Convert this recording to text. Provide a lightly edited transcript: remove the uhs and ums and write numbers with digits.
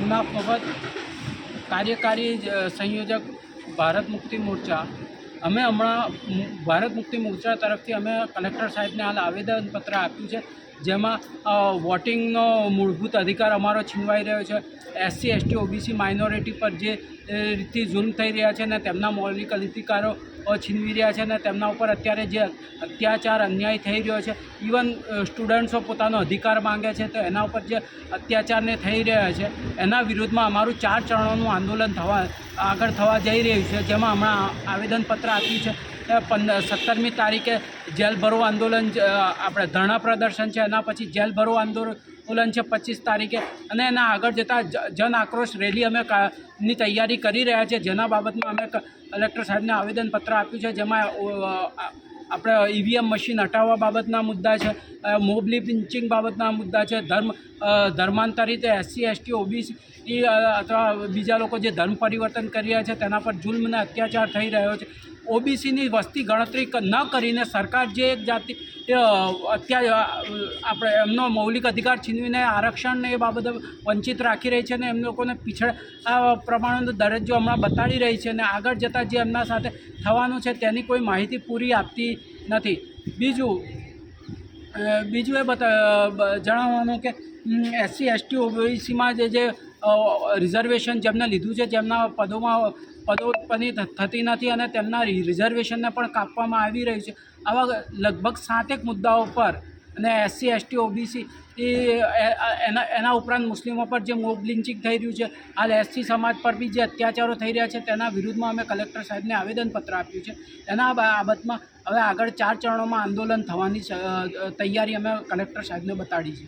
મુનાફ મફત, કાર્યકારી સંયોજક ભારત મુક્તિ મોરચા। અમે હમણાં ભારત મુક્તિ મોરચા તરફથી અમે કલેક્ટર સાહેબને હાલ આવેદનપત્ર આપ્યું છે, જેમાં વોટિંગનો મૂળભૂત અધિકાર અમારો છીનવાઈ રહ્યો છે। SC ST OBC માઇનોરિટી પર જે રીતથી જુલ્મ થઈ રહ્યા છે ને તેમના મૌલિક અધિકારો છીનવી રહ્યા છે ને તેમના ઉપર અત્યારે જે અત્યાચાર અન્યાય થઈ રહ્યો છે, ઇવન સ્ટુડન્ટ્સો પોતાનો અધિકાર માંગે છે તો એના ઉપર જે અત્યાચારને થઈ રહ્યા છે એના વિરુદ્ધમાં અમારું 4 ચરણોનું આંદોલન આગળ થવા જઈ રહ્યું છે, જેમાં હમણાં આવેદનપત્ર આપ્યું છે। 17મી તારીખે જેલ ભરો આંદોલન આપણે ધરણા પ્રદર્શન છે, એના પછી જેલ ભરો આંદોલન છે 25 તારીખે, અને એના આગળ જતાં જન આક્રોશ રેલી અમે ની તૈયારી કરી રહ્યા છે, જેના બાબતમાં અમે કલેક્ટર સાહેબને આવેદનપત્ર આપ્યું છે, જેમાં આપણે EVM મશીન હટાવવા બાબતના મુદ્દા છે, મોબ લિંચિંગ બાબતના મુદ્દા છે, ધર્માંતરિત SC ST OBC અથવા બીજા લોકો જે ધર્મ પરિવર્તન કરી રહ્યા છે તેના પર જુલ્મ અને અત્યાચાર થઈ રહ્યો છે। OBCની વસ્તી ગણતરી ન કરીને સરકાર જે એક જાતિ આપણે એમનો મૌલિક અધિકાર છીનવીને આરક્ષણને એ બાબતે વંચિત રાખી રહી છે ને એમ લોકોને પીછડા પ્રમાણનો દરજ્જો હમણાં બતાડી રહી છે, અને આગળ જતાં જે એમના સાથે થવાનું છે તેની કોઈ માહિતી પૂરી આપતી નથી। બીજું એ જણાવવાનું કે SC ST OBCમાં જે રિઝર્વેશન જેમને લીધું છે, જેમના પદોત્પત્તિ થતી નથી અને તેમના રિઝર્વેશનને પણ કાપવામાં આવી રહ્યું છે, આવા લગભગ 7 મુદ્દાઓ પર, અને SC ST OBC એના ઉપરાંત મુસ્લિમો પર જે મોબ લિંચિંગ થઈ રહ્યું છે, હાલ SC સમાજ પર બી જે અત્યાચારો થઈ રહ્યા છે તેના વિરુદ્ધમાં અમે કલેક્ટર સાહેબને આવેદનપત્ર આપ્યું છે। એના બાબતમાં હવે આગળ 4 ચરણોમાં આંદોલન થવાની તૈયારી અમે કલેક્ટર સાહેબને બતાડી છે।